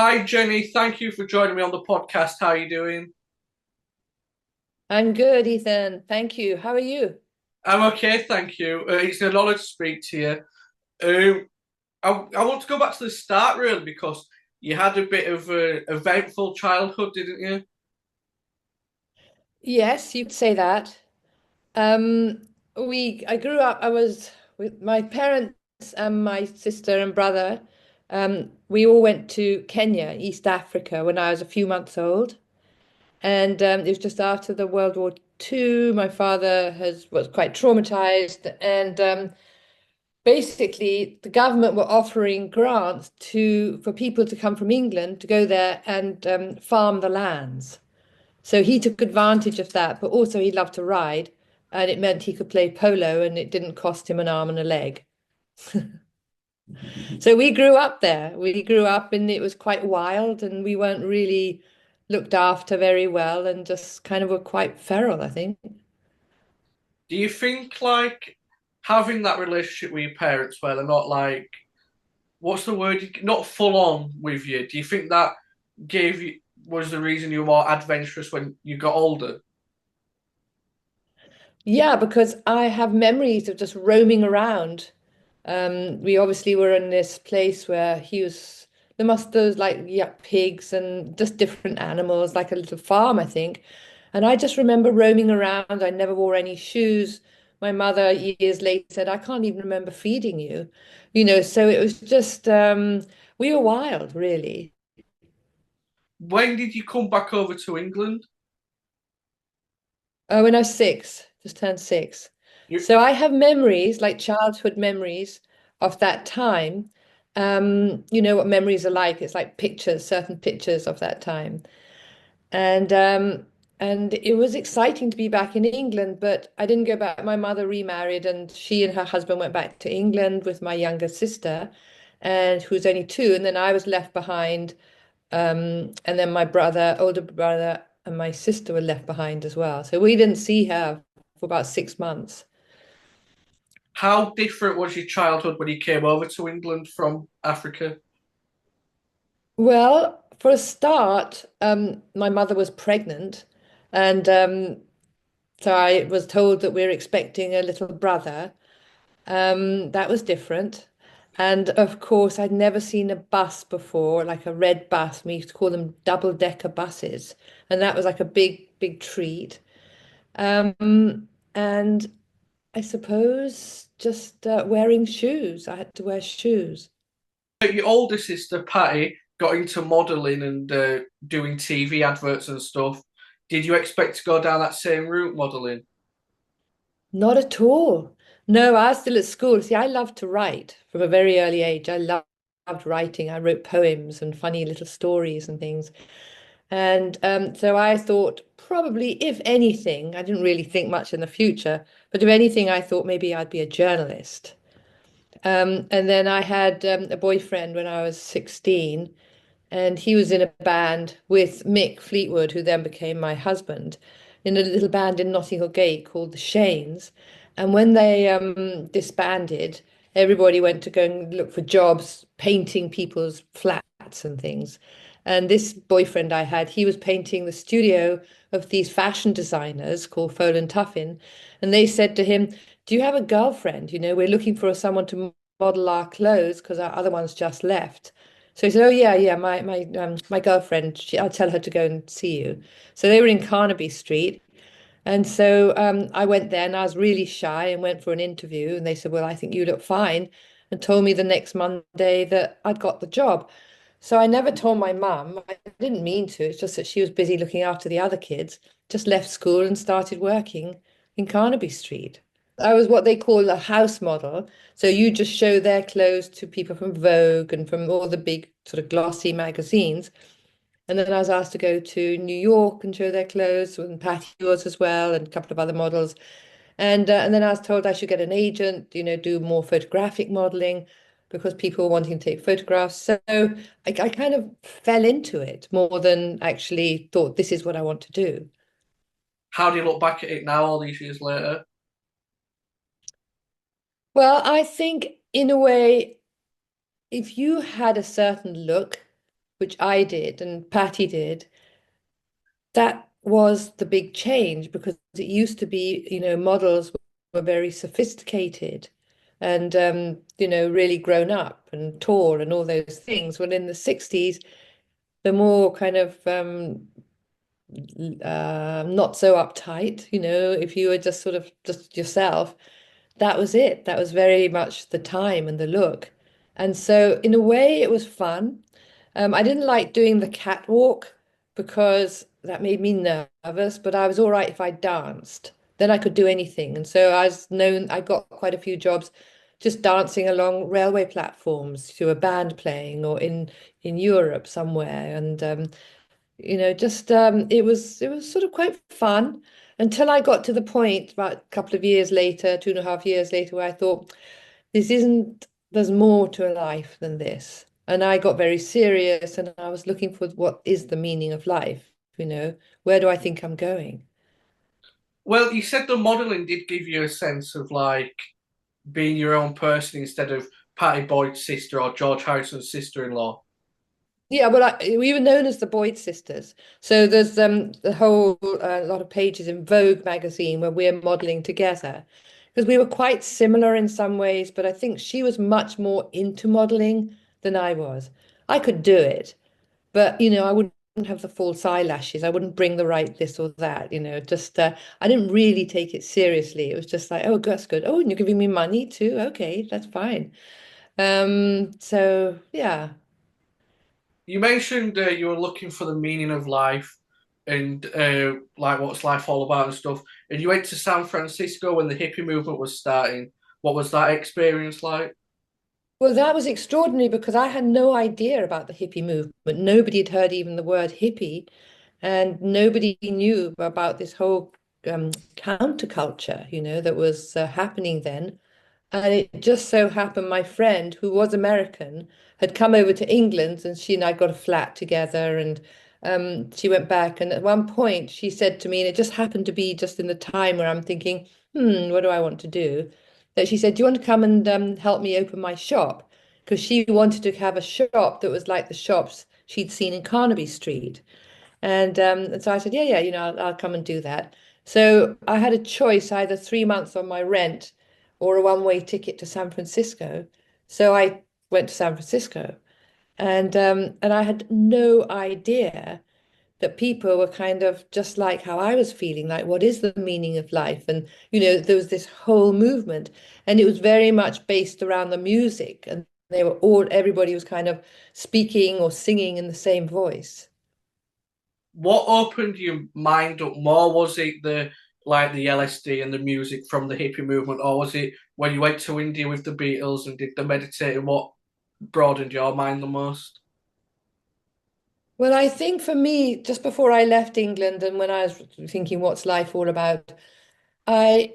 Hi, Jenny. Thank you for joining me on the podcast. How are you doing? I'm good, Ethan. Thank you. How are you? I'm okay, thank you. It's an honour to speak to you. Um, I want to go back to the start, really, because you had a bit of an eventful childhood, didn't you? Yes, you could say that. I grew up, I was with my parents and my sister and brother. We all went to Kenya, East Africa, when I was a few months old. And it was just after the World War II. My father was quite traumatized, and basically the government were offering grants to for people to come from England to go there and farm the lands. So he took advantage of that, but also he loved to ride, and it meant he could play polo and it didn't cost him an arm and a leg. So we grew up there. We grew up and it was quite wild and we weren't really looked after very well and just kind of were quite feral, I think. Do you think, like, having that relationship with your parents where they're not like, what's the word? Not full on with you, do you think that gave you, was the reason you were more adventurous when you got older? Yeah, because I have memories of just roaming around. We obviously were in this place where there was like yeah, pigs and just different animals, like a little farm, I think. And I just remember roaming around. I never wore any shoes. My mother years later said, I can't even remember feeding you. So it was just we were wild, really. When did you come back over to England? When I was six, just turned six. You, So I have memories, like childhood memories of that time. You know what memories are like. It's like pictures, certain pictures of that time. And and it was exciting to be back in England, but I didn't go back. My mother remarried and she and her husband went back to England with my younger sister, and who was only two, and then I was left behind. And then my brother, older brother, and my sister were left behind as well. So we didn't see her for about 6 months. how different was your childhood when you came over to England from Africa? Well, for a start, my mother was pregnant, and so I was told that we're expecting a little brother. That was different. And of course, I'd never seen a bus before, like a red bus. We used to call them double-decker buses. And that was like a big, big treat. And I suppose just wearing shoes. I had to wear shoes. Your older sister, Pattie, got into modelling and doing TV adverts and stuff. Did you expect to go down that same route, modelling? Not at all. No, I was still at school. See, I loved to write from a very early age. Loved writing. I wrote poems and funny little stories and things. And so I thought probably, if anything, I didn't really think much in the future, but if anything, I thought maybe I'd be a journalist. And then I had a boyfriend when I was 16, and he was in a band with Mick Fleetwood, who then became my husband, in a little band in Notting Hill Gate called the Shanes. And when they disbanded, everybody went to go and look for jobs painting people's flats and things. And this boyfriend I had, he was painting the studio of these fashion designers called Fowl and Tuffin. And they said to him, do you have a girlfriend? We're looking for someone to model our clothes because our other ones just left. So he said, "Oh yeah, yeah, my girlfriend. I'll tell her to go and see you." So they were in Carnaby Street, and so I went there, and I was really shy and went for an interview. And they said, "Well, I think you look fine," and told me the next Monday that I'd got the job. So I never told my mum. I didn't mean to. It's just that she was busy looking after the other kids. Just left school and started working in Carnaby Street. I was what they call a house model. So you just show their clothes to people from Vogue and from all the big sort of glossy magazines. And then I was asked to go to New York and show their clothes, and Pattie was as well, and a couple of other models. And then I was told I should get an agent, do more photographic modeling because people were wanting to take photographs. So I kind of fell into it more than actually thought this is what I want to do. How do you look back at it now, all these years later? Well, I think in a way, if you had a certain look, which I did and Patty did, that was the big change because it used to be, models were very sophisticated and, really grown up and tall and all those things. Well, in the 60s, the more kind of not so uptight, if you were just sort of just yourself, that was it. That was very much the time and the look. And so, in a way, it was fun. I didn't like doing the catwalk because that made me nervous, but I was all right if I danced. Then I could do anything. And so I got quite a few jobs just dancing along railway platforms to a band playing or in Europe somewhere. And just it was sort of quite fun until I got to the point about a couple of years later, 2.5 years later, where I thought, this isn't, there's more to a life than this. And I got very serious and I was looking for what is the meaning of life, where do I think I'm going? Well, you said the modelling did give you a sense of like being your own person instead of Pattie Boyd's sister or George Harrison's sister-in-law. Yeah, well, we were known as the Boyd sisters. So there's the whole lot of pages in Vogue magazine where we're modeling together because we were quite similar in some ways, but I think she was much more into modeling than I was. I could do it, but I wouldn't have the false eyelashes. I wouldn't bring the right this or that. Just I didn't really take it seriously. It was just like, oh, that's good. Oh, and you're giving me money too. Okay, that's fine. So yeah. You mentioned you were looking for the meaning of life and like what's life all about and stuff. And you went to San Francisco when the hippie movement was starting. What was that experience like? Well, that was extraordinary because I had no idea about the hippie movement. Nobody had heard even the word hippie, and nobody knew about this whole counterculture, that was happening then. And it just so happened my friend, who was American, had come over to England and she and I got a flat together and she went back. And at one point she said to me, and it just happened to be just in the time where I'm thinking, what do I want to do? That she said, do you want to come and help me open my shop? Because she wanted to have a shop that was like the shops she'd seen in Carnaby Street. And so I said, yeah, yeah, I'll come and do that. So I had a choice, either 3 months on my rent or a one-way ticket to San Francisco. So I went to San Francisco, and I had no idea that people were kind of just like how I was feeling, like what is the meaning of life? And there was this whole movement, and it was very much based around the music, and everybody was kind of speaking or singing in the same voice. What opened your mind up more? Was it the LSD and the music from the hippie movement, or was it when you went to India with the Beatles and did the meditating? What broadened your mind the most? Well, I think for me, just before I left England and when I was thinking what's life all about, I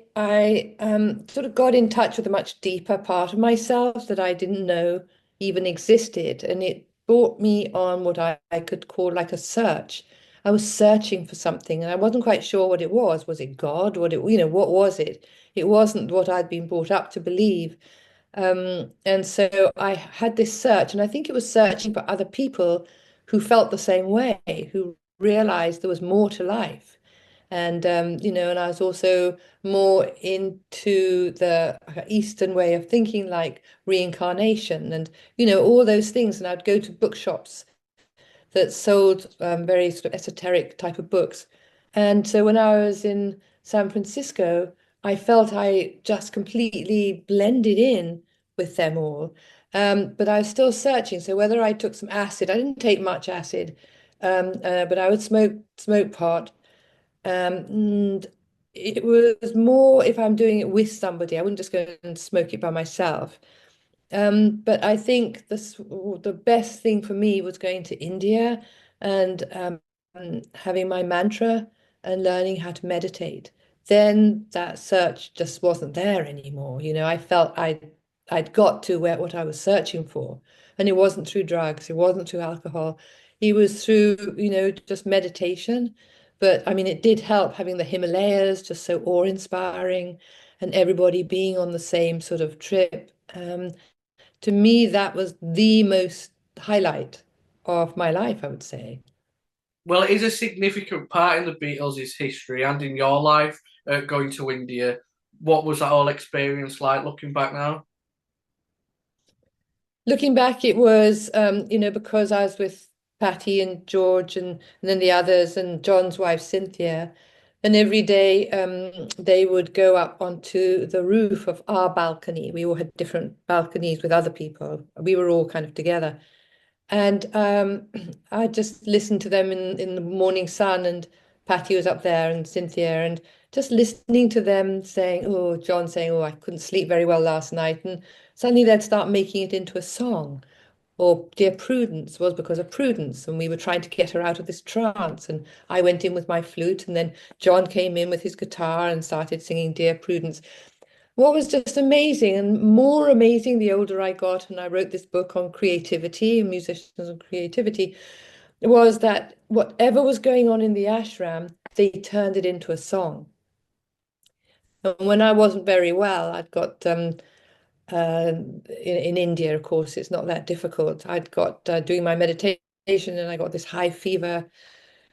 sort of got in touch with a much deeper part of myself that I didn't know even existed, and it brought me on what I could call like a search. I was searching for something, and I wasn't quite sure what it was. Was it God? What was it? It wasn't what I'd been brought up to believe. And so I had this search, and I think it was searching for other people who felt the same way, who realized there was more to life. And I was also more into the Eastern way of thinking, like reincarnation and, all those things. And I'd go to bookshops that sold very sort of esoteric type of books. And so when I was in San Francisco, I felt I just completely blended in with them all. But I was still searching. So whether I took some acid, I didn't take much acid, but I would smoke pot. And it was more if I'm doing it with somebody, I wouldn't just go and smoke it by myself. But I think the best thing for me was going to India and having my mantra and learning how to meditate. Then that search just wasn't there anymore. I felt I'd got to where what I was searching for. And it wasn't through drugs, it wasn't through alcohol. It was through, just meditation. But I mean, it did help having the Himalayas just so awe-inspiring and everybody being on the same sort of trip. To me, that was the most highlight of my life, I would say. Well, it is a significant part in the Beatles' history and in your life, going to India. What was that whole experience like looking back now? Looking back, it was, because I was with Pattie and George and then the others and John's wife, Cynthia. And every day they would go up onto the roof of our balcony. We all had different balconies with other people. We were all kind of together. And I just listened to them in the morning sun, and Patty was up there and Cynthia, and just listening to them saying, oh, John saying, oh, I couldn't sleep very well last night. And suddenly they'd start making it into a song. Or Dear Prudence was because of Prudence, and we were trying to get her out of this trance. And I went in with my flute, and then John came in with his guitar and started singing Dear Prudence. What was just amazing and more amazing the older I got, and I wrote this book on creativity, musicians and creativity, was that whatever was going on in the ashram, they turned it into a song. And when I wasn't very well, I'd got in India, of course, it's not that difficult. I'd got doing my meditation and I got this high fever.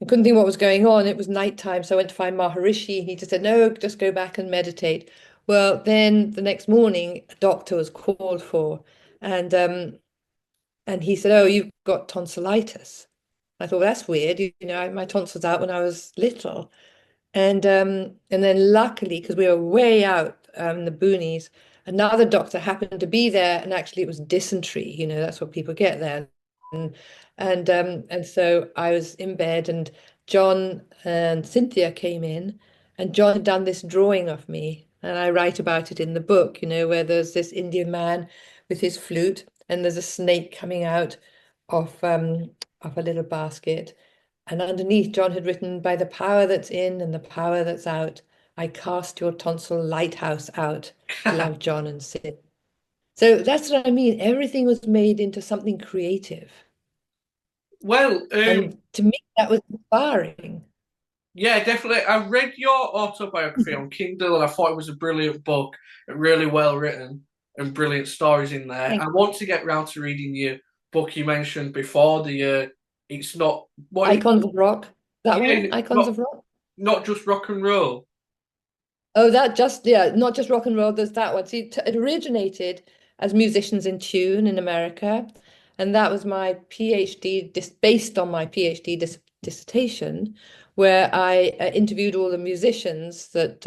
I couldn't think what was going on. It was nighttime, so I went to find Maharishi. He just said, no, just go back and meditate. Well, then the next morning, a doctor was called for, and he said, oh, you've got tonsillitis. I thought, well, that's weird. My tonsils out when I was little. And then luckily, because we were way out in the boonies, another doctor happened to be there, and actually it was dysentery. That's what people get there. And and so I was in bed, and John and Cynthia came in, and John had done this drawing of me, and I write about it in the book. Where there's this Indian man with his flute, and there's a snake coming out of a little basket. And underneath, John had written, by the power that's in and the power that's out, I cast your tonsil lighthouse out. Love, John and Sid. So that's what I mean. Everything was made into something creative. Well, And to me, that was inspiring. yeah, definitely. I read your autobiography on Kindle and I thought it was a brilliant book, really well written and brilliant stories in there. Thank I you. want to get round to reading your book you mentioned before, the it's not what is Icons of Rock. That one, it? Icons of Rock. Not just rock and roll. Oh, yeah, not just rock and roll. There's that one. See, it originated as Musicians in Tune in America, and that was my PhD, based on my PhD dissertation, where I interviewed all the musicians that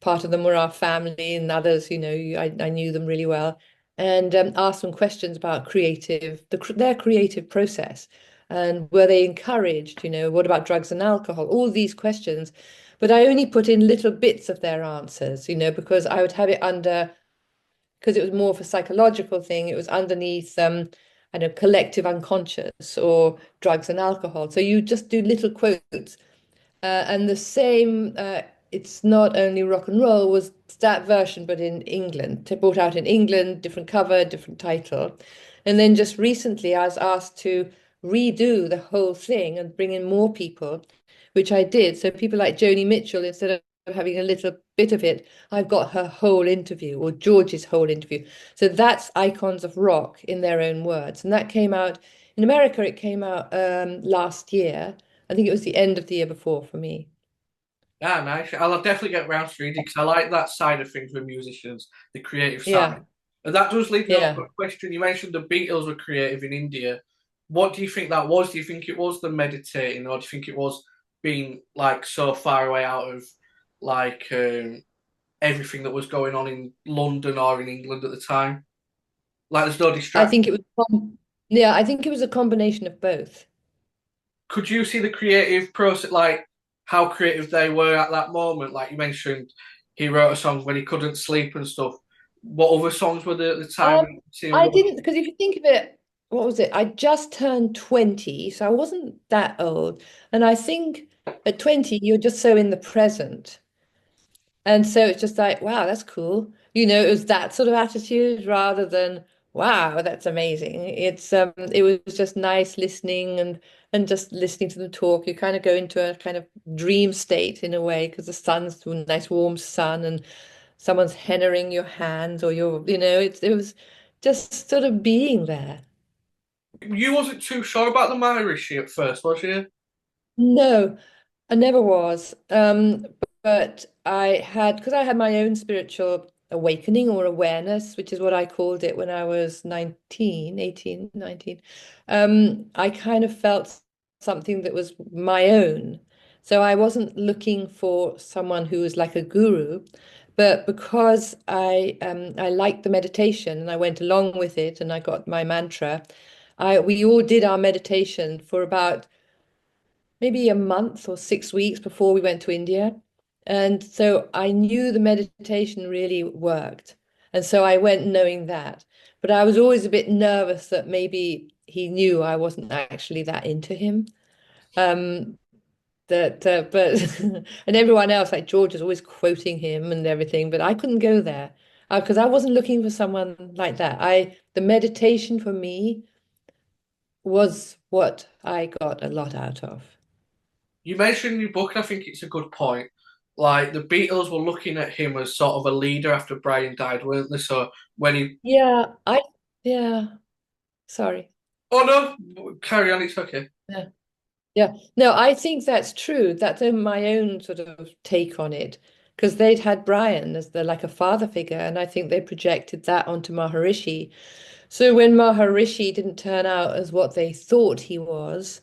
part of them were our family, and others, I knew them really well, and asked them questions about their creative process, and were they encouraged? What about drugs and alcohol? All these questions. But I only put in little bits of their answers, because I would have it because it was more of a psychological thing, it was underneath, I don't know, collective unconscious or drugs and alcohol. So you just do little quotes. And the same, it's not only rock and roll, was that version, but in England. They brought out in England, different cover, different title. And then just recently, I was asked to redo the whole thing and bring in more people, which I did. So people like Joni Mitchell, instead of having a little bit of it, I've got her whole interview or George's whole interview. So that's Icons of Rock in their own words. And that came out in America, it came out last year. I think it was the end of the year before for me. Yeah, nice. I'll definitely get round to reading because I like that side of things with musicians, the creative side. Yeah, And that does lead me on to yeah. a question. You mentioned the Beatles were creative in India. What do you think that was? Do you think it was the meditating, or do you think it was being like so far away out of like everything that was going on in London or in England at the time? Like there's no I distraction. think it was, yeah, I think it was a combination of both. Could you see the creative process, like how creative they were at that moment? Like you mentioned, he wrote a song when he couldn't sleep and stuff. What other songs were there at the time? Um, You could see him I working? didn't, because if you think of it, what was it? I just turned 20, so I wasn't that old. And I think at 20, you're just so in the present. And so it's just like, wow, that's cool. It was that sort of attitude rather than, wow, that's amazing. It was just nice listening and just listening to them talk. You kind of go into a kind of dream state in a way because the sun's a nice warm sun and someone's hennering your hands or it was just sort of being there. You wasn't too sure about the Maharishi at first, was you? No, I never was. But because I had my own spiritual awakening or awareness, which is what I called it when I was 19, 18, 19. I kind of felt something that was my own. So I wasn't looking for someone who was like a guru, but because I liked the meditation and I went along with it and I got my mantra, we all did our meditation for about maybe a month or 6 weeks before we went to India. And so I knew the meditation really worked. And so I went knowing that. But I was always a bit nervous that maybe he knew I wasn't actually that into him. Um, but and everyone else, like George, is always quoting him and everything, but I couldn't go there because I wasn't looking for someone like that. The meditation for me was what I got a lot out of. You mentioned in your book, and I think it's a good point. Like the Beatles were looking at him as sort of a leader after Brian died, weren't they? So when he, Yeah, yeah, sorry. oh no, carry on, it's okay. Yeah. Yeah. No, I think that's true. That's my own sort of take on it. Because they'd had Brian as like a father figure, and I think they projected that onto Maharishi. So when Maharishi didn't turn out as what they thought he was,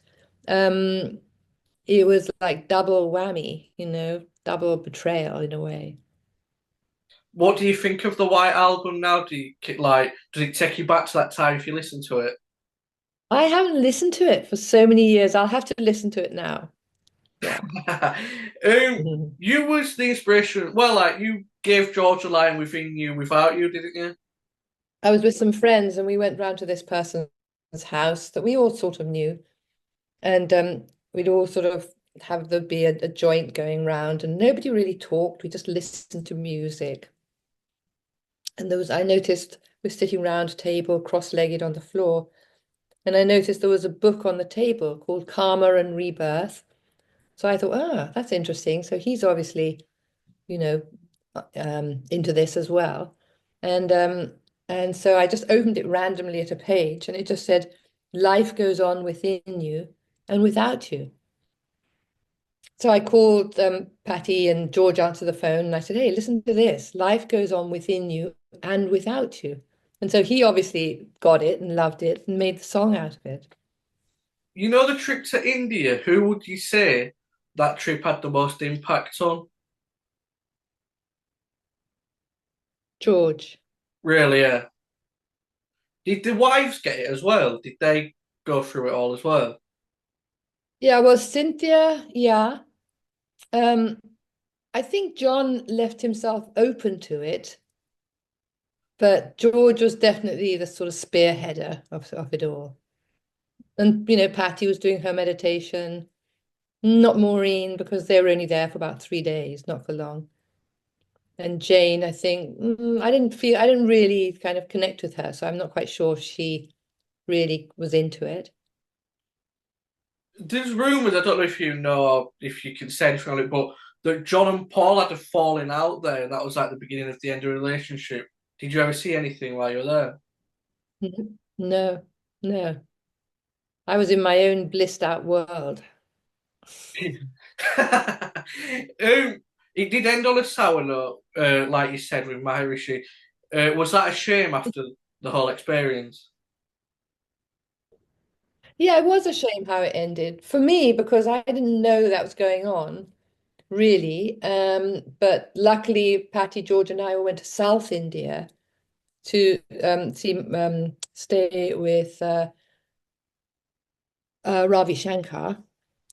um, it was like double whammy, double betrayal in a way. What do you think of the White Album now? Do you like? Does it take you back to that time if you listen to it? I haven't listened to it for so many years. I'll have to listen to it now. Yeah. Mhm. You was the inspiration. Well, like you gave George a line within you, without you, didn't you? I was with some friends and we went round to this person's house that we all sort of knew. And we'd all sort of have there be a joint going round and nobody really talked. We just listened to music. And I noticed we're sitting round a table, cross-legged on the floor. And I noticed there was a book on the table called Karma and Rebirth. So I thought, that's interesting. So he's obviously, you know, into this as well. And um, and so I just opened it randomly at a page, and it just said, "Life goes on within you and without you." So I called Pattie and George answered the phone, and I said, "Hey, listen to this. Life goes on within you and without you." And so he obviously got it and loved it and made the song out of it. You know the trip to India. Who would you say that trip had the most impact on? George. Really, yeah. Did the wives get it as well? Did they go through it all as well? Yeah, well, Cynthia, yeah. Um, I think John left himself open to it, but George was definitely the sort of spearheader of it all. And, Patty was doing her meditation, not Maureen, because they were only there for about 3 days, not for long. And Jane, I think, I didn't really kind of connect with her, so I'm not quite sure if she really was into it. There's rumours, I don't know if you know or if you can say anything on it, but that John and Paul had a falling out there, and that was like the beginning of the end of the relationship. Did you ever see anything while you were there? No, no. I was in my own blissed out world. It did end on a sour note, like you said with Maharishi. Was that a shame after the whole experience? Yeah, it was a shame how it ended for me because I didn't know that was going on, really. But luckily, Patty, George, and I all went to South India to stay with Ravi Shankar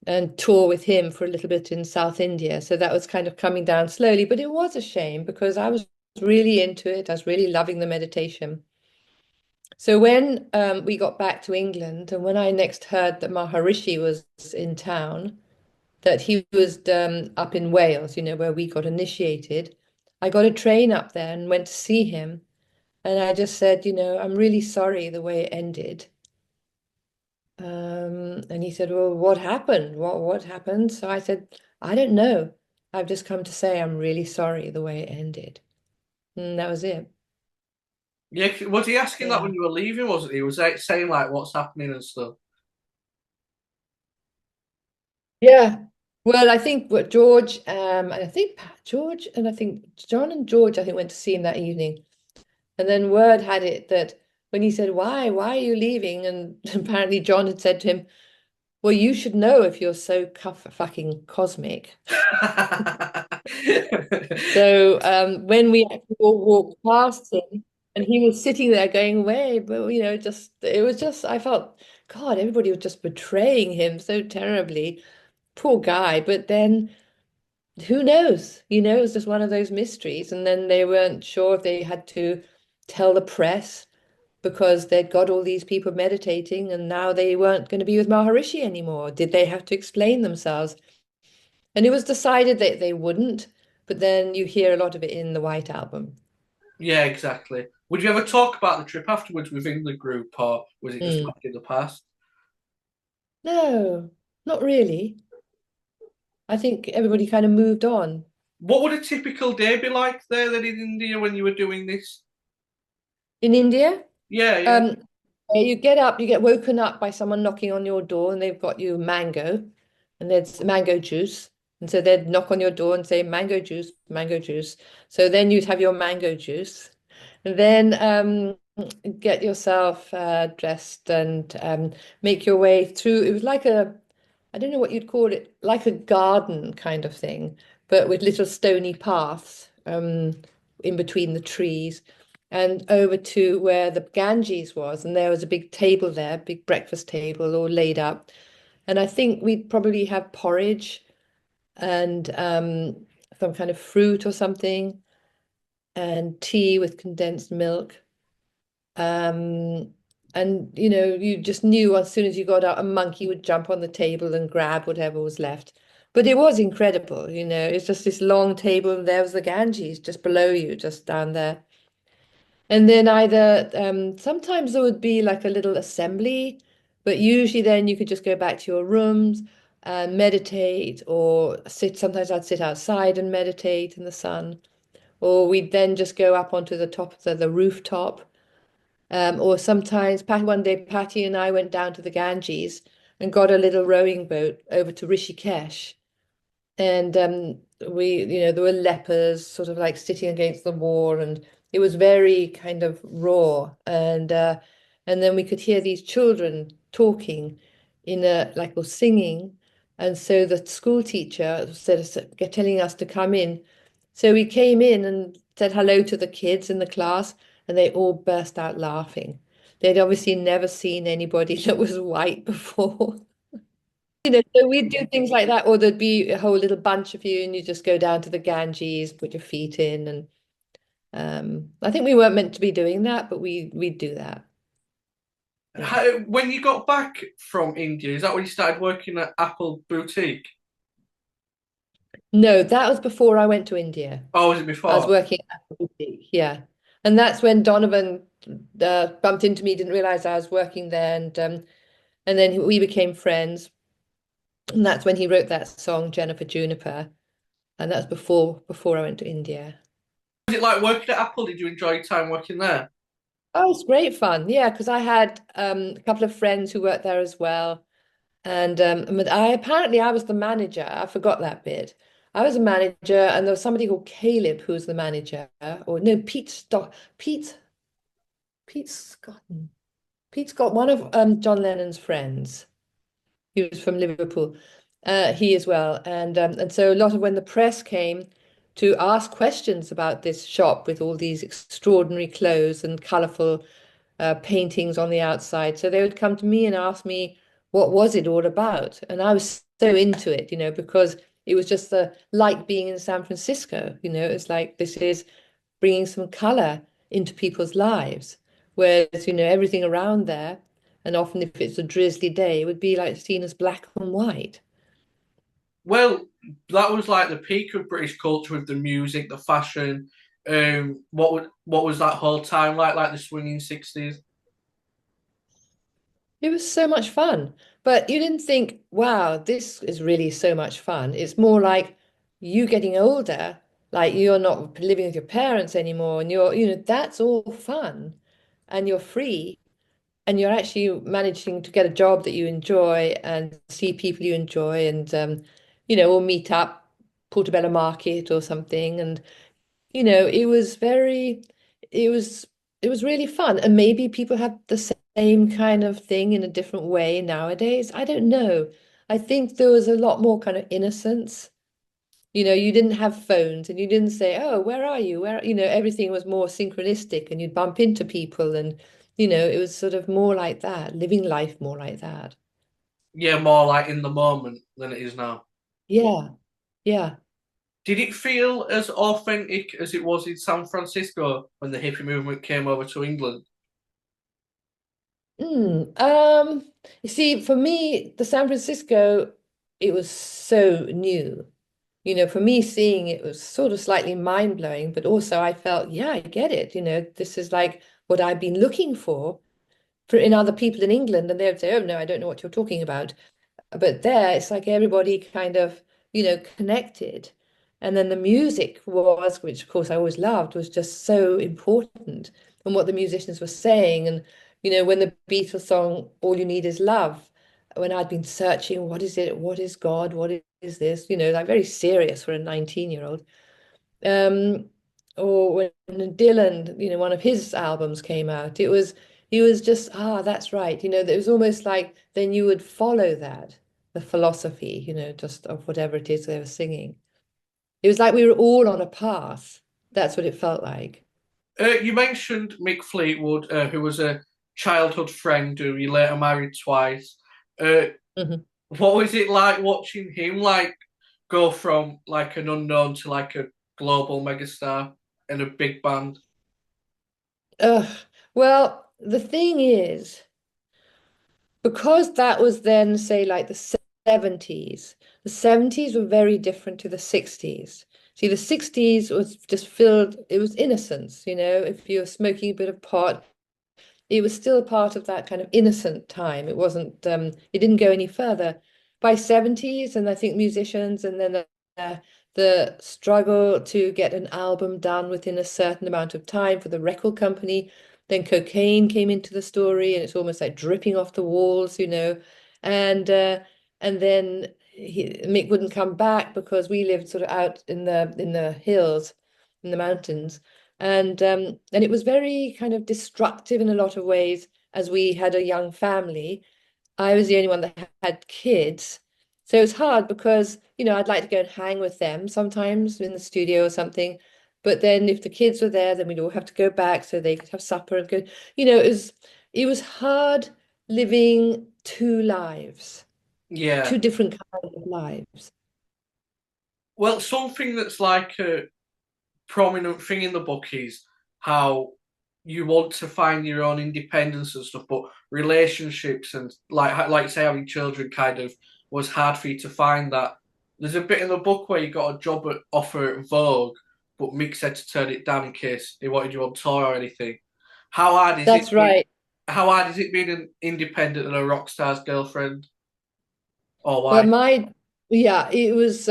and tour with him for a little bit in South India. So that was kind of coming down slowly, but it was a shame because I was really into it. I was really loving the meditation. So when we got back to England, and when I next heard that Maharishi was in town, that he was up in Wales, where we got initiated, I got a train up there and went to see him. And I just said, I'm really sorry the way it ended. And he said, "Well, what happened? What happened?" So I said, "I don't know. I've just come to say I'm really sorry the way it ended." And that was it. Yeah, was he asking that Yeah. when you were leaving? Wasn't he? Was he saying like what's happening and stuff? Yeah. Well, I think what George, and I think George, and I think John and George, I think went to see him that evening. And then word had it that when he said, why are you leaving? And apparently John had said to him, well, you should know if you're so fucking cosmic. So when we actually all walked past him and he was sitting there going away, but just it was just I felt, God, everybody was just betraying him so terribly. Poor guy. But then who knows? It was just one of those mysteries. And then they weren't sure if they had to tell the press because they'd got all these people meditating and now they weren't going to be with Maharishi anymore. Did they have to explain themselves? And it was decided that they wouldn't, but then you hear a lot of it in the White Album. Yeah, exactly. Would you ever talk about the trip afterwards within the group, or was it just Mm. back in the past? No, not really. I think everybody kind of moved on. What would a typical day be like there then in India when you were doing this? In India, Yeah, yeah. um, you get up, you get woken up by someone knocking on your door, and they've got you mango, and there's mango juice. And so they'd knock on your door and say, mango juice, mango juice. So then you'd have your mango juice. And then get yourself dressed and make your way through. It was like I don't know what you'd call it, like a garden kind of thing, but with little stony paths in between the trees, and over to where the Ganges was. And there was a big table there, big breakfast table all laid up. And I think we'd probably have porridge and some kind of fruit or something, and tea with condensed milk. Um, and you just knew as soon as you got out, a monkey would jump on the table and grab whatever was left. But it was incredible, it's just this long table, and there was the Ganges just below you, just down there. And then either sometimes there would be like a little assembly, but usually then you could just go back to your rooms and meditate or sit. Sometimes I'd sit outside and meditate in the sun, or we'd then just go up onto the top of the rooftop. Or sometimes one day Patty and I went down to the Ganges and got a little rowing boat over to Rishikesh. And there were lepers sort of like sitting against the wall, and it was very kind of raw. And then we could hear these children talking in a like or singing. And so the school teacher said, telling us to come in. So we came in and said hello to the kids in the class, and they all burst out laughing. They'd obviously never seen anybody that was white before. So we'd do things like that, or there'd be a whole little bunch of you, and you just go down to the Ganges, put your feet in, and I think we weren't meant to be doing that, but we'd do that. Yeah. When you got back from India, is that when you started working at Apple Boutique? No, that was before I went to India. Or was it I was before? working at a boutique, yeah, and that's when Donovan bumped into me, didn't realize I was working there, and then we became friends, and that's when he wrote that song Jennifer Juniper, and that's before I went to India. Was it like working at Apple? Did you enjoy your time working there? Oh, it's great fun. Yeah, because I had a couple of friends who worked there as well. And I was the manager. I forgot that bit. I was a manager, and there was somebody called Caleb who was the manager. Or no, Pete Scott. Pete Scott, one of John Lennon's friends. He was from Liverpool. He as well. And so a lot of when the press came to ask questions about this shop with all these extraordinary clothes and colourful paintings on the outside. So they would come to me and ask me, what was it all about? And I was so into it, because it was just like being in San Francisco. It's like this is bringing some color into people's lives. Whereas, everything around there, and often if it's a drizzly day, it would be like seen as black and white. Well, that was like the peak of British culture with the music, the fashion. What was that whole time like? Like the swinging 60s? It was so much fun. But you didn't think, wow, this is really so much fun. It's more like you getting older, like you're not living with your parents anymore, and that's all fun. and you're free and you're actually managing to get a job that you enjoy and see people you enjoy and we'll meet up, Portobello Market or something. And it was it was it was really fun. And maybe people have the same kind of thing in a different way nowadays. I don't know. I think there was a lot more kind of innocence. You didn't have phones and you didn't say, "Oh, where are you?" Everything was more synchronistic and you'd bump into people and it was sort of more like that, living life more like that. Yeah, more like in the moment than it is now. Yeah. Yeah. Did it feel as authentic as it was in San Francisco when the hippie movement came over to England? You see, for me, the San Francisco, it was so new. For me, seeing it was sort of slightly mind-blowing, but also I felt, yeah, I get it. This is like what I've been looking for in other people in England, and they would say, "Oh no, I don't know what you're talking about." But there, it's like everybody kind of, connected. And then the music was, which of course I always loved, was just so important. And what the musicians were saying. And, when the Beatles song, All You Need Is Love, when I'd been searching, what is it? What is God? What is this? Like very serious for a 19-year-old. Um, or when Dylan, one of his albums came out, he was just, that's right. It was almost like then you would follow that, the philosophy, just of whatever it is they were singing. It was like we were all on a path. That's what it felt like. You mentioned Mick Fleetwood, who was a childhood friend who you later married twice. Uh, Mhm. what was it like watching him go from like an unknown to like a global megastar in a big band? Ugh. Well, the thing is, because that was then, say, like the 70s were very different to the 60s. See, the 60s was just filled, it was innocence, if you're smoking a bit of pot, it was still part of that kind of innocent time. It wasn't, it didn't go any further. By 70s, and I think musicians, and then the struggle to get an album done within a certain amount of time for the record company. Then cocaine came into the story, and it's almost like dripping off the walls, And then Mick wouldn't come back because we lived sort of out in the hills, in the mountains. And it was very kind of destructive in a lot of ways as we had a young family. I was the only one that had kids. So it was hard because, I'd like to go and hang with them sometimes in the studio or something. But then if the kids were there, then we'd all have to go back so they could have supper and go. It was hard living two lives, Yeah. two different kinds of lives. Well, something that's like a prominent thing in the book is how you want to find your own independence and stuff, but relationships and like say having children kind of was hard for you to find that. There's a bit in the book where you got a job offer at Vogue, but Mick said to turn it down in case he wanted you on tour or anything. How hard is it? That's right. How hard is it being an independent and a rock star's girlfriend or Well, wife? yeah, it was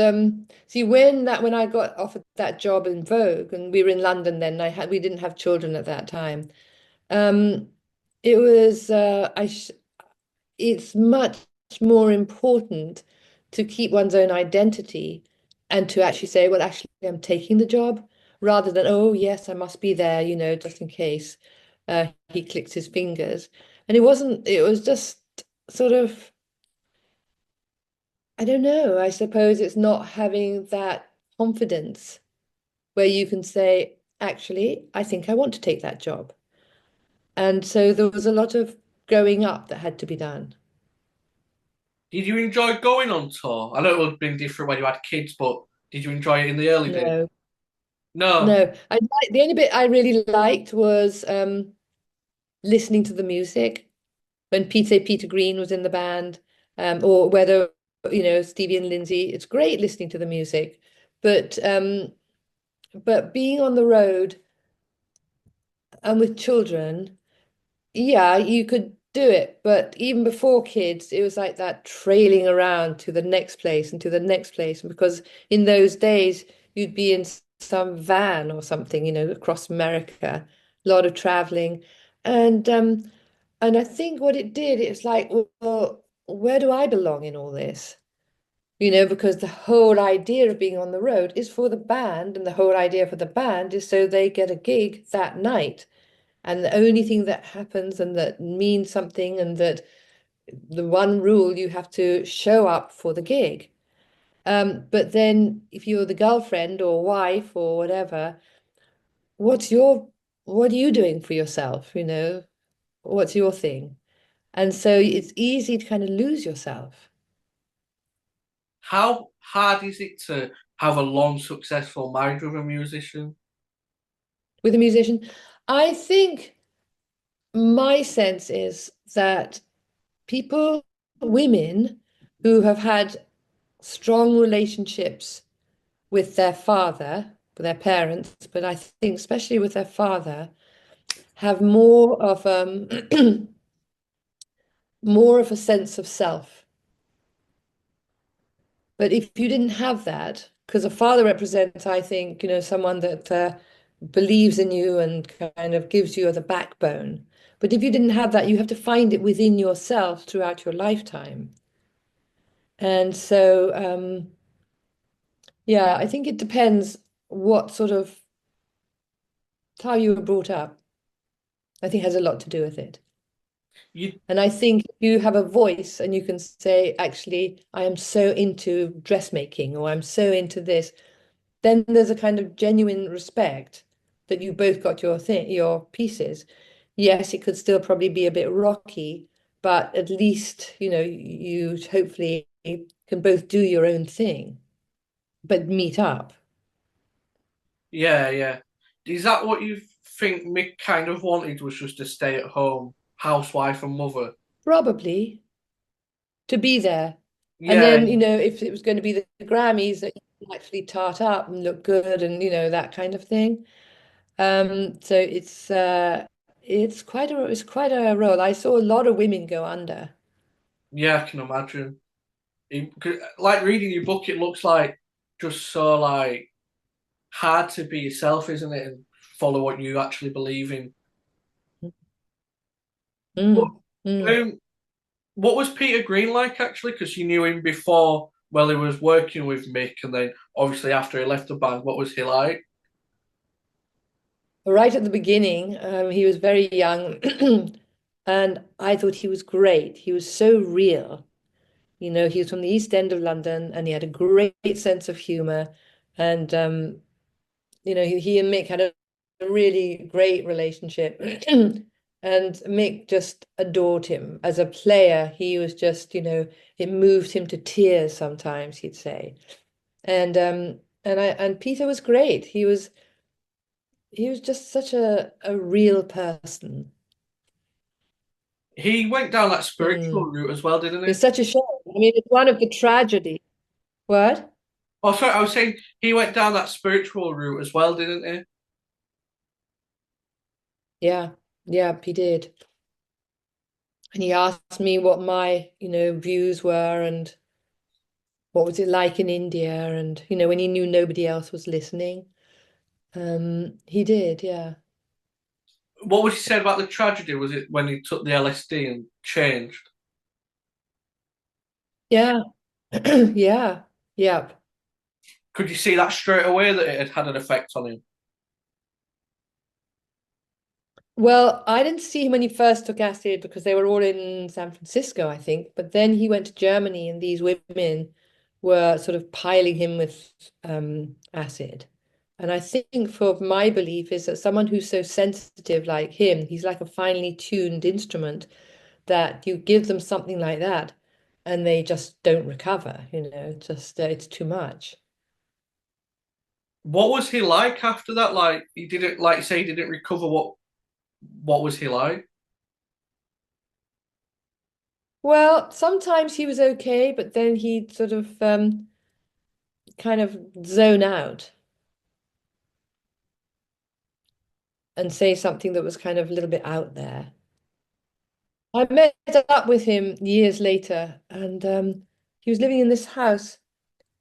see when I got offered that job in Vogue and we were in London then we didn't have children at that time. Um it was it's much more important to keep one's own identity and to actually say, well, actually I'm taking the job rather than, oh yes, I must be there, just in case he clicks his fingers. And it was just sort of I don't know. I suppose it's not having that confidence where you can say, actually, I think I want to take that job. And so there was a lot of growing up that had to be done. Did you enjoy going on tour? I know it would have been different when you had kids, but did you enjoy it in the early days? No, No. no. The only bit I really liked was listening to the music when Peter Green was in the band, or whether, Stevie and Lindsay. It's great listening to the music, but being on the road and with children. Yeah, you could do it, but even before kids, it was like that trailing around to the next place and to the next place. And because in those days, you'd be in some van or something, across America, a lot of traveling. And and I think what it did, it's like, well, where do I belong in all this? You know, because the whole idea of being on the road is for the band, and the whole idea for the band is so they get a gig that night. And the only thing that happens and that means something, and that the one rule, you have to show up for the gig. But then if you're the girlfriend or wife or whatever, what's your what are you doing for yourself? You know, what's your thing? And so it's easy to kind of lose yourself How hard is it to have a long, successful marriage with a musician? with a musician. I think my sense is that people, women who have had strong relationships with their father, with their parents, but I think especially with their father, have more of more of a sense of self. But if you didn't have that, because a father represents, I think, you know, someone that believes in you and kind of gives you the backbone. But if you didn't have that, you have to find it within yourself throughout your lifetime. And so, yeah, I think it depends what sort of how you were brought up. I think has a lot to do with it. You, And I think if you have a voice and you can say, actually, I am so into dressmaking or I'm so into this, then there's a kind of genuine respect that you both got your thing, your pieces. Yes, it could still probably be a bit rocky, but at least, you know, you hopefully can both do your own thing, but meet up. yeah, yeah. Is that what you think Mick kind of wanted, was just to stay at home, housewife and mother? Probably to be there. And Yeah, then, you know, if it was going to be the Grammys, that you can actually tart up and look good and, you know, that kind of thing. So it's quite a role. I saw a lot of women go under. yeah, I can imagine. 'Cause, like reading your book, it looks like just so like hard to be yourself, isn't it? And follow what you actually believe in. But, Mm, mm. um, what was Peter Green like actually? Because you knew him before, well, he was working with Mick, and then obviously after he left the band, what was he like? Right at the beginning, he was very young, and I thought he was great. He was so real. You know, he was from the East End of London, and he had a great sense of humor. And you know, he and Mick had a really great relationship. And Mick just adored him as a player. He was just, you know, it moved him to tears sometimes, he'd say. And Peter was great. He was just such a real person. He went down that spiritual Mm. route as well, didn't he? It's such a shame. I mean, it's one of the tragedy. What? Oh, sorry, I was saying he went down that spiritual route as well, didn't he? Yeah, yeah, he did. And he asked me what my, you know, views were and what was it like in India, and you know, when he knew nobody else was listening. He did, yeah. What was he said about the tragedy? Was it when he took the LSD and changed? Yeah. Yeah. Yeah. Could you see that straight away that it had had an effect on him? Well, I didn't see him when he first took acid because they were all in San Francisco, I think. But then he went to Germany and these women were sort of piling him with acid. And I think for my belief is that someone who's so sensitive like him, he's like a finely tuned instrument that you give them something like that and they just don't recover, you know, just it's too much. What was he like after that? Like he didn't, like you say, he didn't recover. What was he like? Well, sometimes he was okay, but then he'd sort of kind of zone out and say something that was kind of a little bit out there. I met up with him years later, and he was living in this house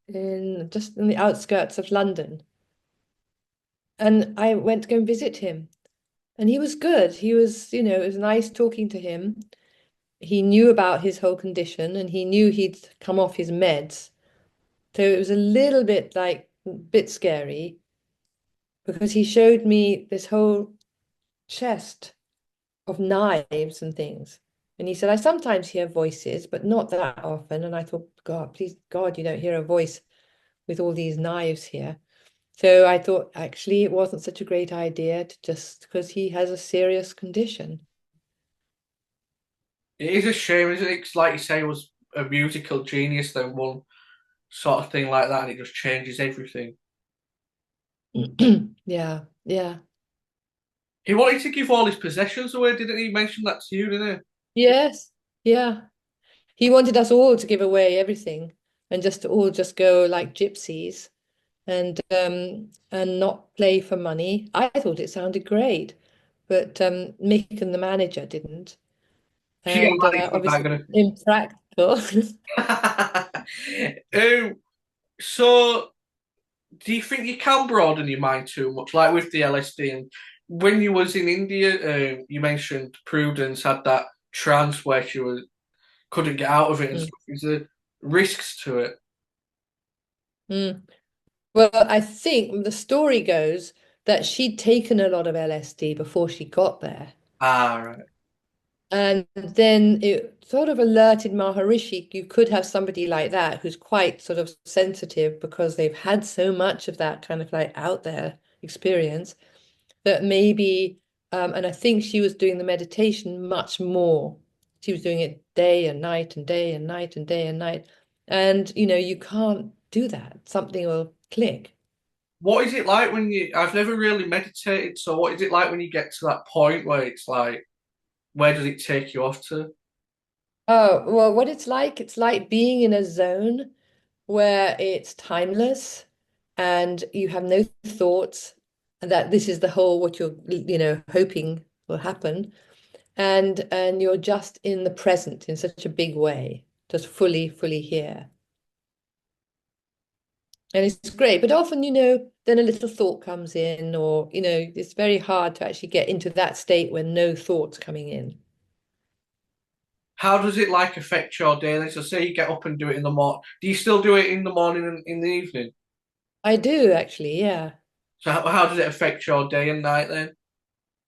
in just in the outskirts of London. And I went to go and visit him. And he was good. He was, it was nice talking to him. He knew about his whole condition and he knew he'd come off his meds. So it was a little bit like, bit scary because he showed me this whole chest of knives and things. And he said, I sometimes hear voices, but not that often. And I thought, God, please, God, you don't hear a voice with all these knives here. So I thought actually it wasn't such a great idea to just because he has a serious condition. It is a shame, isn't it? 'Cause like you say, he was a musical genius, then one sort of thing like that, and it just changes everything. Yeah, yeah. He wanted to give all his possessions away, didn't he? Mention that to you, didn't Yes, yeah. He wanted us all to give away everything and just to all just go like gypsies and not play for money. I thought it sounded great, but Mick and the manager didn't. he? Yeah, And like, he's not obviously gonna. impractical. um, so, do you think you can broaden your mind too much, like with the LSD? And when you was in India, you mentioned Prudence had that trance where she couldn't get out of it and Mm, stuff. Is there risks to it? mm. Well, I think the story goes that she'd taken a lot of LSD before she got there. Ah, right. And then it sort of alerted Maharishi, you could have somebody like that who's quite sort of sensitive because they've had so much of that kind of like out there experience that maybe, and I think she was doing the meditation much more. She was doing it day and night and day and night and day and night. And, you can't do that. Something will click. What is it like when you? I've never really meditated, so what is it like when you get to that point where it's like, where does it take you off to? Oh, well, what it's like being in a zone where it's timeless and you have no thoughts, and that this is the whole what you're, hoping will happen. And you're just in the present in such a big way, just fully, fully here. And it's great. But often, then a little thought comes in, or, it's very hard to actually get into that state when no thoughts coming in. How does it like affect your day? Then, so say you get up and do it in the morning. Do you still do it in the morning and in the evening? I do actually, yeah. So how does it affect your day and night then?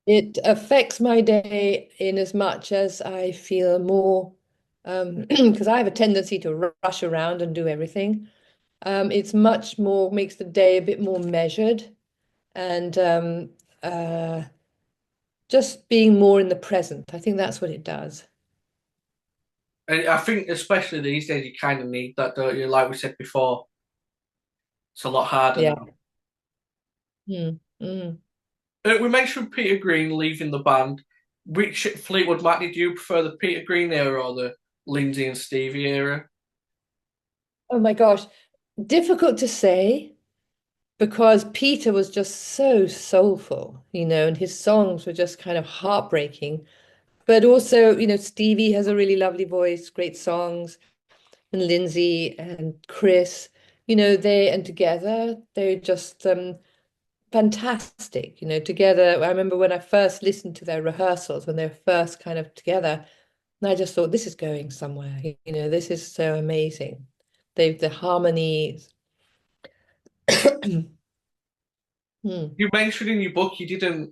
It affects my day in as much as I feel more, because I have a tendency to rush around and do everything. It's much more, makes the day a bit more measured and uh, just being more in the present. I think that's what it does. And I think especially these days you kind of need that, don't you? Like we said before, it's a lot harder Yeah. now. Mm, mm. We mentioned Peter Green leaving the band. Which Fleetwood Mac did you prefer, the Peter Green era or the Lindsay and Stevie era? Oh my gosh. Difficult to say because Peter was just so soulful, and his songs were just kind of heartbreaking. But also, Stevie has a really lovely voice, great songs, and Lindsay and Chris, and together they're just fantastic, together. I remember when I first listened to their rehearsals, when they were first kind of together, and I just thought, this is going somewhere, this is so amazing. The harmonies. Hmm. You mentioned in your book you didn't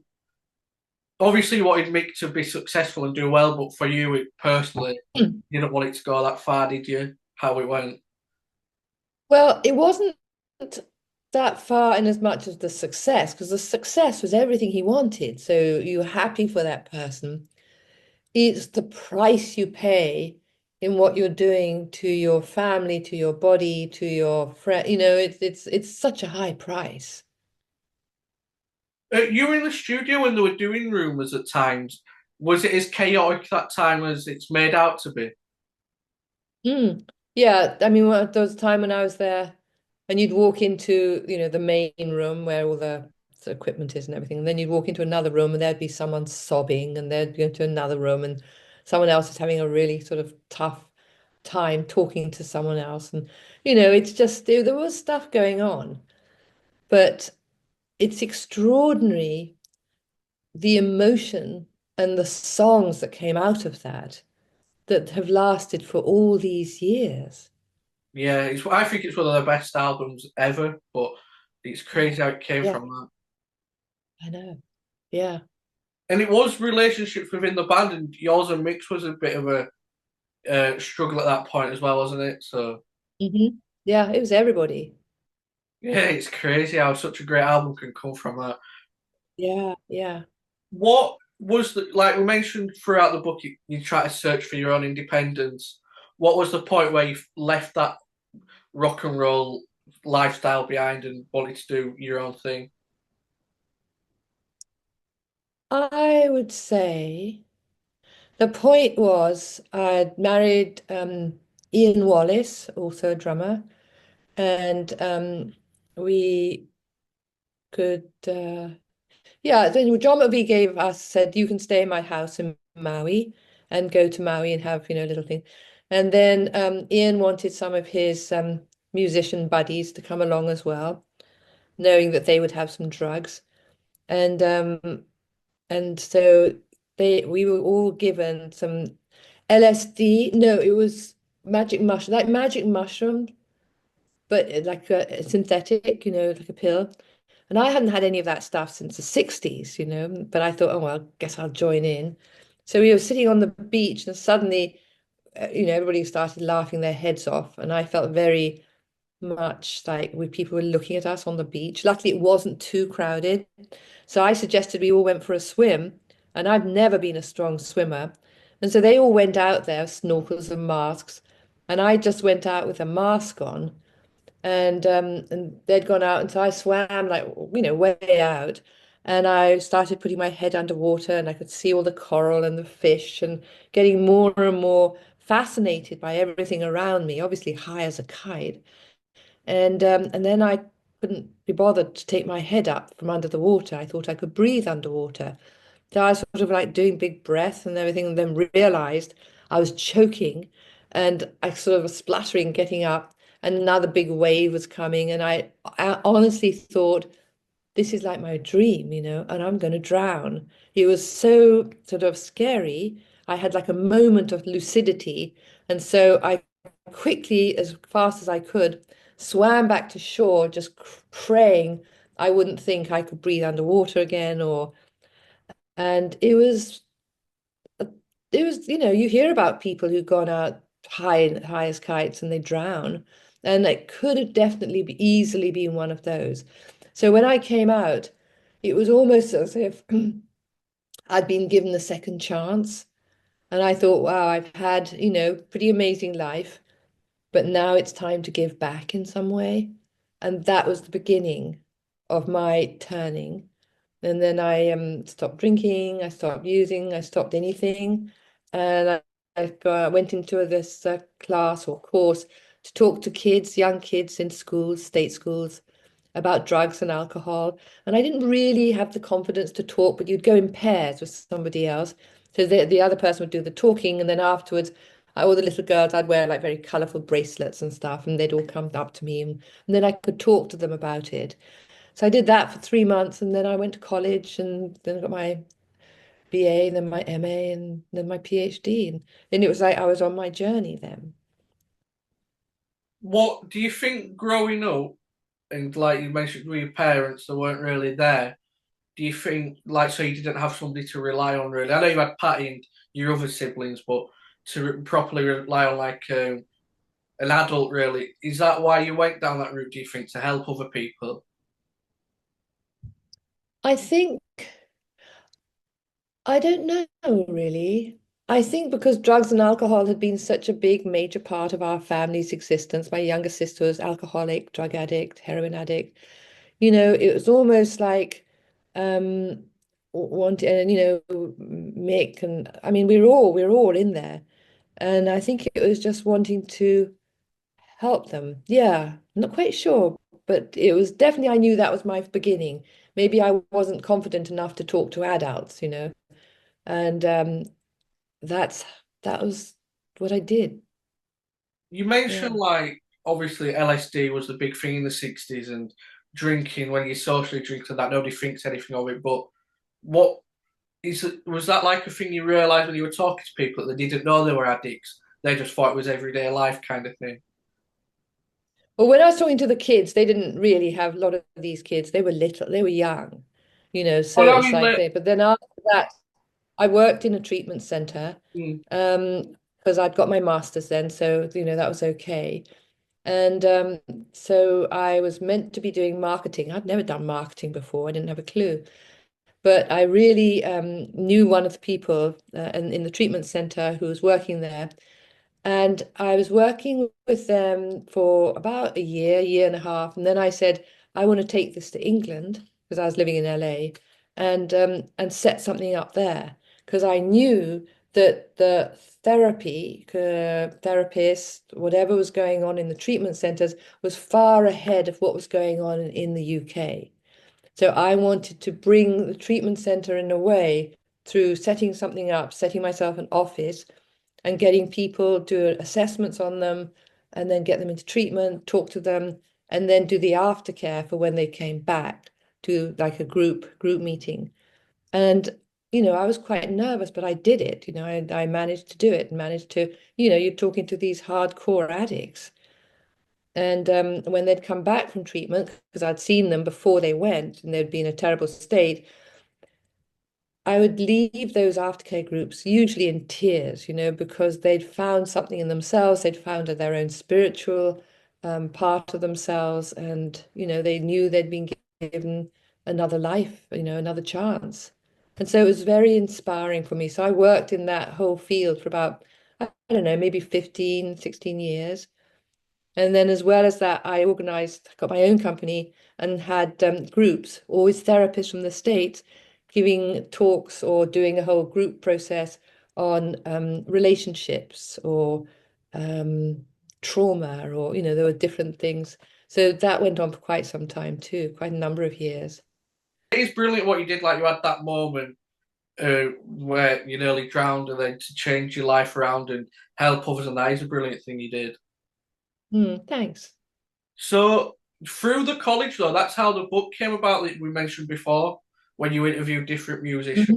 obviously you wanted Mick to be successful and do well, but for you it, personally, you didn't want it to go that far, did you? How it went? Well, it wasn't that far in as much as the success, because the success was everything he wanted. So you're happy for that person. It's the price you pay in what you're doing to your family, to your body, to your friend. It's such a high price. You were in the studio when they were doing Rumours at times. Was it as chaotic that time as it's made out to be? Mm. Yeah, I mean, there was a time when I was there, and you'd walk into, the main room where all the equipment is and everything, and then you'd walk into another room, and there'd be someone sobbing, and they'd go into another room, and someone else is having a really sort of tough time talking to someone else, and it's just there was stuff going on, but it's extraordinary the emotion and the songs that came out of that that have lasted for all these years. Yeah, I think it's one of the best albums ever, but it's Yeah. crazy how it came Yeah, from that. I know. Yeah. And it was relationships within the band, and yours and Mick's was a bit of a struggle at that point as well, wasn't it? So Yeah, it was everybody. yeah, it's crazy how such a great album can come from that. Yeah, yeah. What was the like we mentioned throughout the book? You try to search for your own independence. What was the point where you left that rock and roll lifestyle behind and wanted to do your own thing? I would say the point was I'd married Ian Wallace, also a drummer, and we could yeah, then John McVie gave us said you can stay in my house in Maui and go to Maui and have, a little thing. And then Ian wanted some of his musician buddies to come along as well, knowing that they would have some drugs. And so we were all given some LSD. No, it was magic mushroom, like magic mushroom, but like a synthetic, like a pill. And I hadn't had any of that stuff since the 60s, but I thought, oh, well, I guess I'll join in. So we were sitting on the beach and suddenly, everybody started laughing their heads off. And I felt very much like people were looking at us on the beach. Luckily, it wasn't too crowded. So I suggested we all went for a swim. And I've never been a strong swimmer. And so they all went out there, snorkels and masks. And I just went out with a mask on and they'd gone out, and so I swam like way out, and I started putting my head underwater, and I could see all the coral and the fish, and getting more and more fascinated by everything around me. Obviously, high as a kite, and then I couldn't be bothered to take my head up from under the water. I thought I could breathe underwater. So I was sort of like doing big breaths and everything, and then realized I was choking and I sort of was spluttering getting up, and another big wave was coming. And I honestly thought, this is like my dream, and I'm going to drown. It was so sort of scary. I had like a moment of lucidity. And so I quickly, as fast as I could, swam back to shore, just praying I wouldn't think I could breathe underwater again or and it was, you hear about people who've gone out high as kites and they drown. And it could have definitely easily been one of those. So when I came out, it was almost as if I'd been given a second chance. And I thought, wow, I've had, pretty amazing life, but now it's time to give back in some way. And that was the beginning of my turning. And then I stopped drinking, I stopped using, I stopped anything. And went into this class or course to talk to kids, young kids in schools, state schools, about drugs and alcohol. And I didn't really have the confidence to talk, but you'd go in pairs with somebody else. So the other person would do the talking, and then afterwards, all the little girls, I'd wear like very colorful bracelets and stuff, and they'd all come up to me, and then I could talk to them about it. So I did that for 3 months, and then I went to college, and then I got my BA, then my MA, and then my PhD, and it was like I was on my journey then. What do you think growing up and like you mentioned with your parents that weren't really there? Do you think like so you didn't have somebody to rely on really? I know you had Patty and your other siblings, but to properly rely on like an adult really, is that why you went down that route? Do you think to help other people? I think I don't know really. I think because drugs and alcohol had been such a big major part of our family's existence. My younger sister was alcoholic, drug addict, heroin addict. It was almost like wanting, and Mick, and I mean we were all in there. And I think it was just wanting to help them. Yeah, not quite sure, but it was definitely, I knew that was my beginning. Maybe I wasn't confident enough to talk to adults, and that's that was what I did. You mentioned Yeah. like obviously LSD was the big thing in the 60s and drinking when you socially drink and that nobody thinks anything of it, but what Was that like a thing you realised when you were talking to people that they didn't know they were addicts? They just thought it was everyday life kind of thing. Well, when I was talking to the kids, they didn't really have a lot of these kids. They were little, they were young, so Well, I it's mean, like they, but then after that, I worked in a treatment center mm, because I'd got my master's then, so that was okay. And so I was meant to be doing marketing. I'd never done marketing before. I didn't have a clue. But I really knew one of the people in the treatment center who was working there. And I was working with them for about a year and a half. And then I said, I want to take this to England because I was living in LA and set something up there because I knew that the therapist, whatever was going on in the treatment centers was far ahead of what was going on in the UK. So I wanted to bring the treatment center in a way through setting something up, setting myself an office and getting people do assessments on them and then get them into treatment, talk to them, and then do the aftercare for when they came back to like a group meeting. And I was quite nervous, but I did it. I managed to do it and managed to, you're talking to these hardcore addicts. And when they'd come back from treatment, because I'd seen them before they went and they'd been in a terrible state, I would leave those aftercare groups usually in tears, because they'd found something in themselves, they'd found their own spiritual part of themselves, and they knew they'd been given another life, another chance. And so it was very inspiring for me. So I worked in that whole field for about, I don't know, maybe 15, 16 years. And then, as well as that, I organized, got my own company and had groups, always therapists from the States, giving talks or doing a whole group process on relationships or um, trauma, or, there were different things. So that went on for quite some time too, quite a number of years. it is brilliant what you did. Like you had that moment where you nearly drowned, and then to change your life around and help others, and that is a brilliant thing you did. Thanks. So through the college, though, that's how the book came about that we mentioned before, when you interviewed different musicians.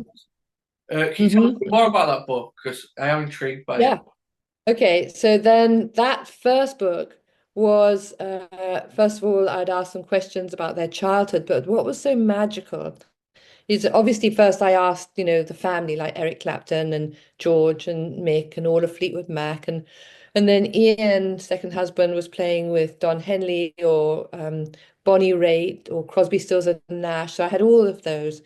Hmm. Can you tell us a bit more Hmm. about that book? Because I am intrigued by it. Yeah. Okay, so then that first book was, first of all, I'd ask them questions about their childhood, but what was so magical is obviously first I asked, the family like Eric Clapton and George and Mick and all of Fleetwood Mac, and then Ian, second husband, was playing with Don Henley or Bonnie Raitt or Crosby, Stills and Nash. So I had all of those.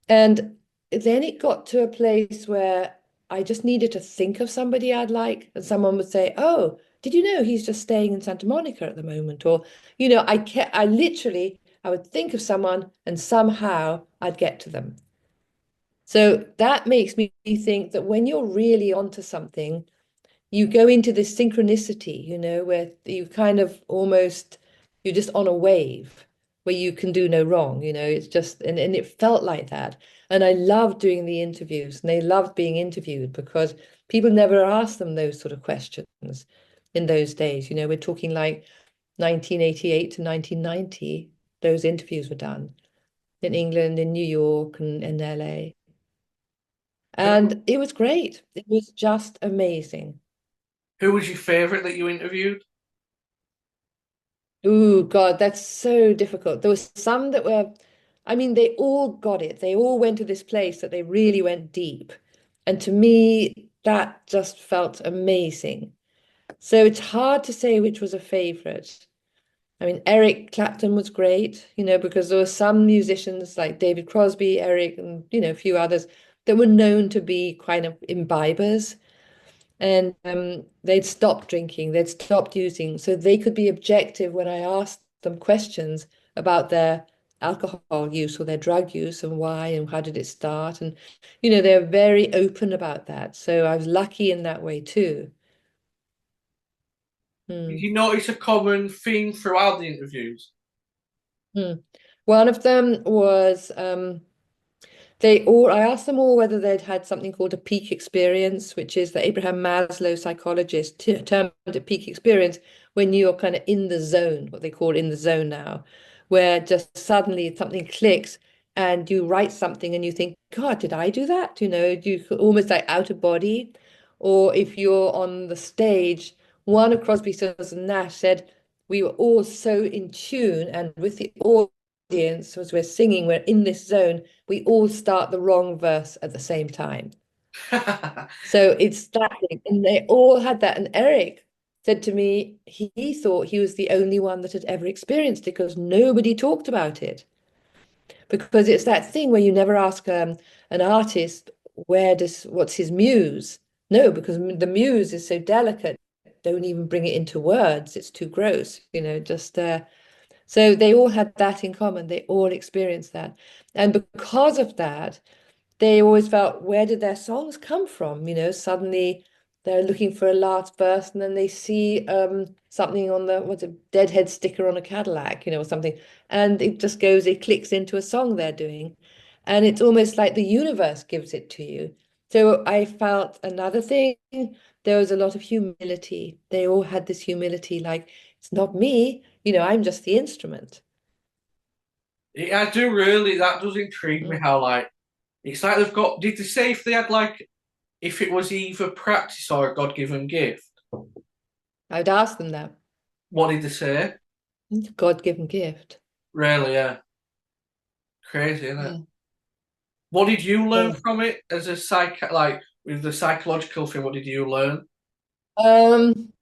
And then it got to a place where I just needed to think of somebody I'd like, and someone would say, "Oh, did you know he's just staying in Santa Monica at the moment?" Or, I literally, I would think of someone and somehow I'd get to them. So that makes me think that when you're really onto something, you go into this synchronicity, where you kind of almost, you're just on a wave where you can do no wrong, it's just, and it felt like that. And I loved doing the interviews, and they loved being interviewed because people never asked them those sort of questions in those days. We're talking like 1988 to 1990, those interviews were done in England, in New York, and in LA. Who, And it was great. It was just amazing. who was your favourite that you interviewed? Oh God, that's so difficult. There was some that were, I mean, they all got it. They all went to this place that they really went deep. And to me, that just felt amazing. So it's hard to say which was a favorite. I mean, Eric Clapton was great, because there were some musicians like David Crosby, Eric, and, a few others that were known to be kind of imbibers. And they'd stopped drinking, they'd stopped using, so they could be objective when I asked them questions about their alcohol use or their drug use and why and how did it start. And, they're very open about that. So I was lucky in that way too. Did Hmm. you notice a common theme throughout the interviews? Hmm. One of them was I asked them all whether they'd had something called a peak experience, which is the Abraham Maslow psychologist termed a peak experience when you're kind of in the zone, what they call in the zone now, where just suddenly something clicks and you write something and you think, God, did I do that? You know, you almost like out of body. Or if you're on the stage, one of Crosby, Stills and Nash said, we were all so in tune and with the audience as we're singing, we're in this zone, we all start the wrong verse at the same time. So it's that thing. And they all had that. And Eric said to me, he thought he was the only one that had ever experienced it because nobody talked about it. Because it's that thing where you never ask an artist what's his muse. No, because the muse is so delicate. Don't even bring it into words. It's too gross, you know, just so they all had that in common. They all experienced that. And because of that, they always felt, where did their songs come from? You know, suddenly they're looking for a last verse and then they see something on the, what's a Deadhead sticker on a Cadillac, you know, or something. And it clicks into a song they're doing. And it's almost like the universe gives it to you. So I felt another thing, there was a lot of humility. They all had this humility, like, it's not me, you know, I'm just the instrument. Yeah, I do really. That does intrigue me. Mm. How like it's like they've got. Did they say if they had like if it was either practice or a God-given gift? I would ask them that. What did they say? It's a God-given gift. Really, yeah, crazy, isn't it? Yeah. What did you learn Yeah. from it as a like with the psychological thing? What did you learn? Um,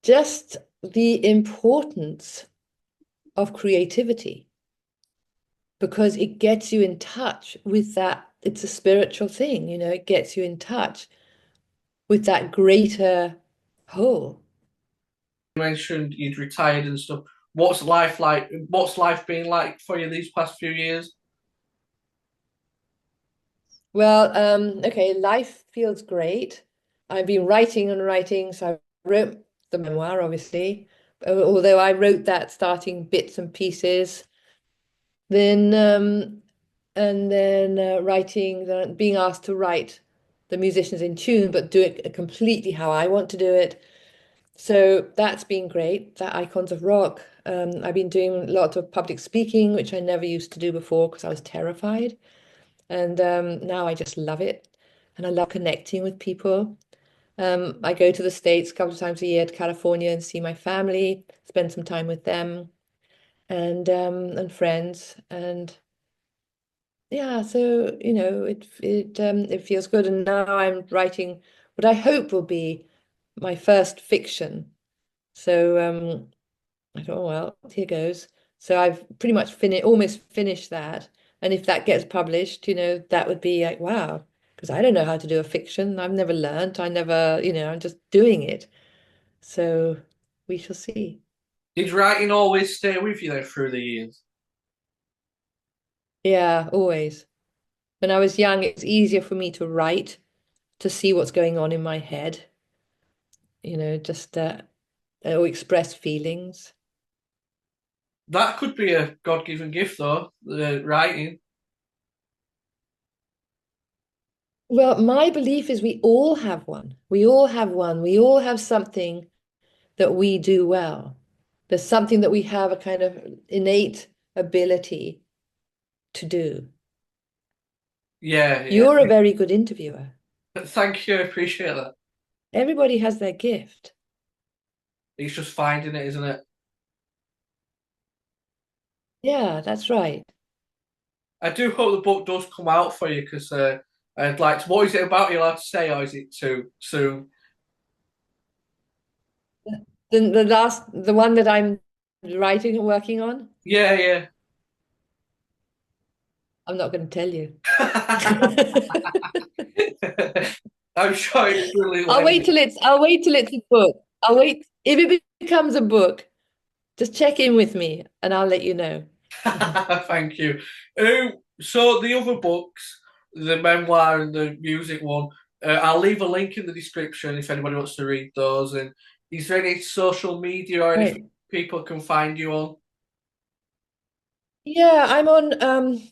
just the importance of creativity because it gets you in touch with that. It's a spiritual thing, you know, it gets you in touch with that greater whole. You mentioned you'd retired and stuff. What's life like? What's life been like for you these past few years? Well, okay, life feels great. I've been writing and writing, so I wrote the memoir, obviously, although I wrote that starting bits and pieces. Then and then writing, being asked to write the musicians in tune, but do it completely how I want to do it. So that's been great. That Icons of Rock. I've been doing lots of public speaking, which I never used to do before because I was terrified. And now I just love it. And I love connecting with people. I go to the States a couple of times a year to California and see my family, spend some time with them and friends. And yeah, so you know, it feels good. And now I'm writing what I hope will be my first fiction. So I thought, oh, well, here goes. So I've pretty much almost finished that. And if that gets published, you know, that would be like, wow, because I don't know how to do a fiction. I've never learned. I never, you know, I'm just doing it. So we shall see. Did writing always stay with you then through the years? Yeah, always. When I was young, it's easier for me to write, to see what's going on in my head, you know, just or express feelings. That could be a God-given gift, though. The writing. Well, my belief is we all have one. We all have one. We all have something that we do well. There's something that we have a kind of innate ability to do. Yeah, yeah. You're a very good interviewer. Thank you. I appreciate that. Everybody has their gift. It's just finding it, isn't it? Yeah, that's right. I do hope the book does come out for you because I'd like to. What is it about you're allowed to say, or is it too soon? The one that I'm writing and working on, Yeah, yeah. I'm not going to tell you. I'm sure it's brilliant. I'll wait till it's a book. I'll wait if it becomes a book, just check in with me and I'll let you know. Thank you. So the other books, the memoir and the music one, I'll leave a link in the description if anybody wants to read those. And is there any social media or anything Right. people can find you on? Yeah, I'm on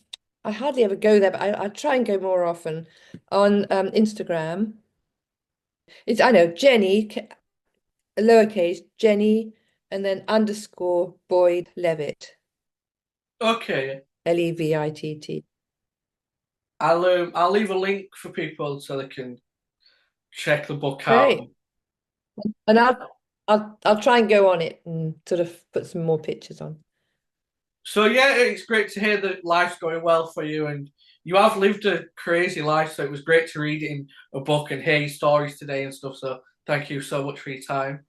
I hardly ever go there, but I try and go more often on Instagram. I know Jenny, lowercase Jenny, and then underscore Boyd Levitt. Okay. Levitt. I'll leave a link for people so they can check the book out. Great. And I'll try and go on it and sort of put some more pictures on. So yeah, it's great to hear that life's going well for you, and you have lived a crazy life. So it was great to read it in a book and hear your stories today and stuff. So thank you so much for your time.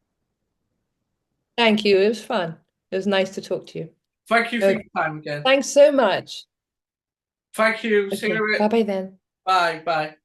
Thank you. It was fun. It was nice to talk to you. Thank you for your Okay. time again. Thanks so much. Thank you. See Okay. you. Bye bye then. Bye. Bye.